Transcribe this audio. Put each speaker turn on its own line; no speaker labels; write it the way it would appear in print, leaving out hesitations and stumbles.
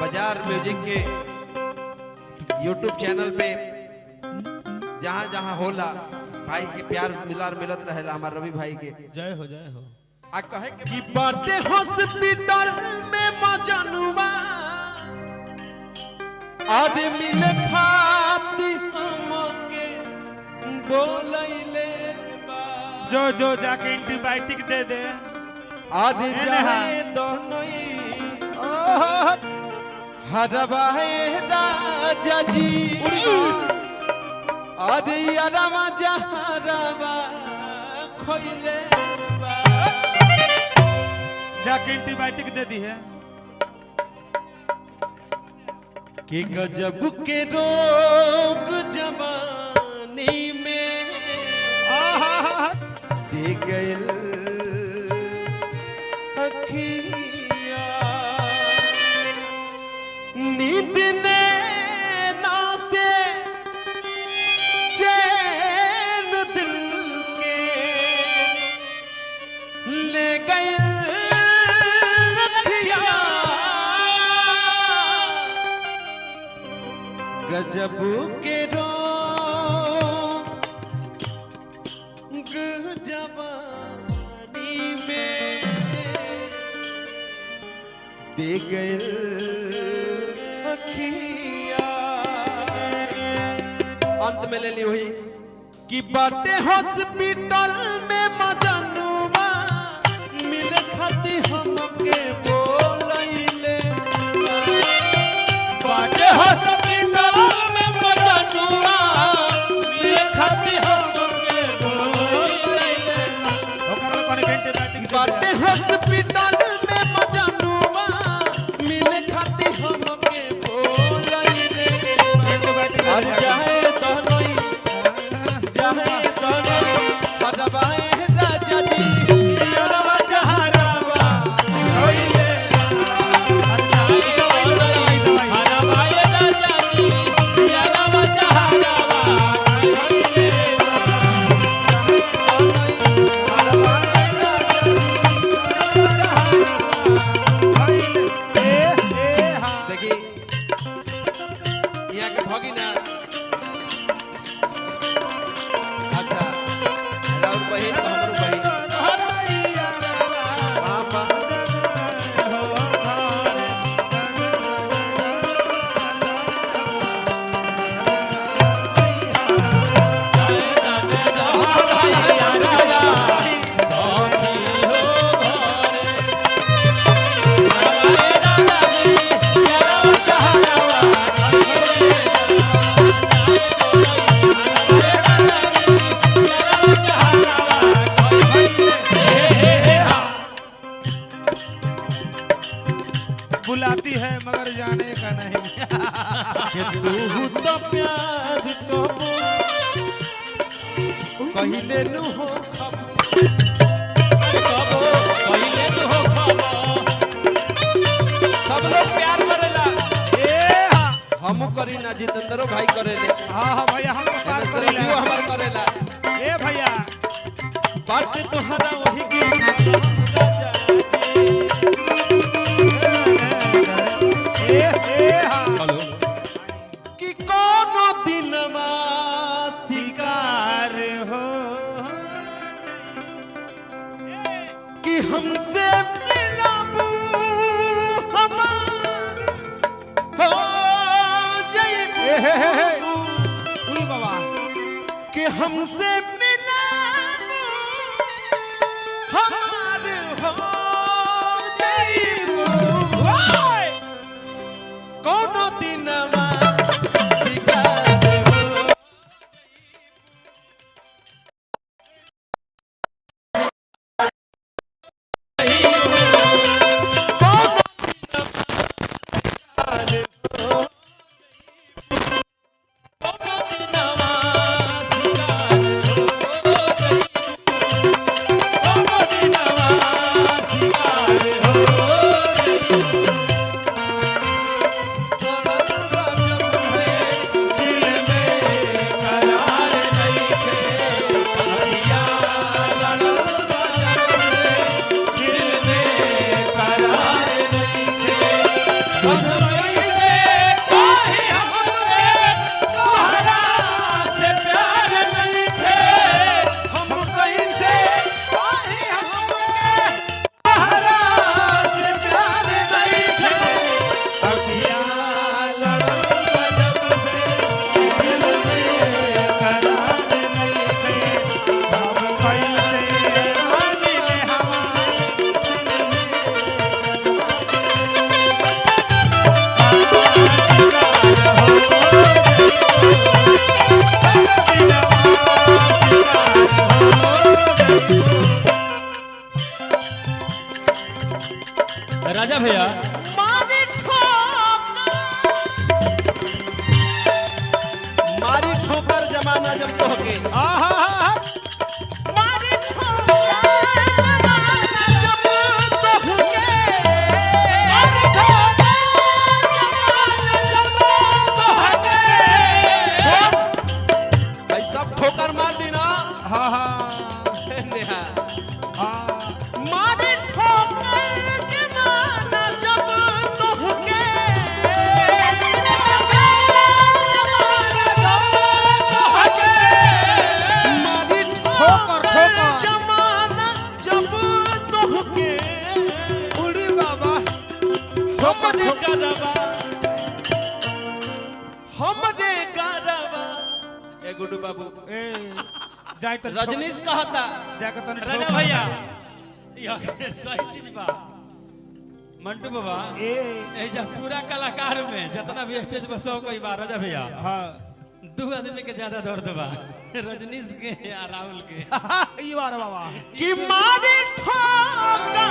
बाजार म्यूजिक के YouTube channel पे जहाँ जहाँ होला भाई के प्यार मिलत रहेला हमार रवि भाई के
जय हो
आ कहे कि बाटे हॉस्पिटल में मजनुआ आदे मिले खाती हमके बोलैले बा
जो जाके एंटीबायोटिक दे दे
आदे जाए दोनों हरवाए राजा जी आदे यारवा जहरवा खोइले
जाके एंटीबायोटिक दे दी है
कि गजब के रोग जवानी में दे गए अखिया नींद ने ना से चैन दिल के ले गए गजब के रोग जवानी में दे गए अखिया। अंत में ले ली हुई कि बाटे हॉस्पिटल में मजनुआ मिले खाती हमके बोलैले बाटे हॉस्पिटल बाटे हॉस्पिटल में मजनुआ मिले खाती हमके बोलैले और जाए दोनों बदबाए राजा जी यारवा जहरवा खोइले हरवाए राजा जी यारवा जहरवा खोइले
बुलाती है मगर जाने का नहीं
कि तू तो प्यार को पहले नु हो पहले नु हो सब लोग प्यार करेला हम करी ना जितेंद्रो भाई करेले
हाँ भैया हम प्यार करेला
हमार करेला
ए भैया
बात तोहरा वही की कि कोनो दिनमा शिकार हो कि हमसे मिलाबू हमार हो जइबू
बाबा
कि हमसे मिलाबू हमार हो जइबू कोनो दिनमा
Hey! राजा भैया
मारी ठोकर जमाना जब तो के सब ठोकर मार दी ना।
हाँ हाँ
नेहा
मारी ठोकर जमाना जब तोहके
ठोकर ठोकर
जमाना जब तोहके
उड़ी बाबा ठोकर
हमरे
ठोकर
गरबा हमरे गरबा
ए गुड्डू बाबू
ए जाए तो
रजनीश कहता
जाके तने
राजा
ठोकर।
भैया यह सही चीज बा मंटू बाबा
ए
ए जा पूरा कलाकार में जितना भी स्टेज पर सौ कोई बा राजा भैया
हाँ
2 आदमी के ज्यादा दर्द बा रजनीश के या राहुल के
ये बार बाबा
कि मारी ठोकर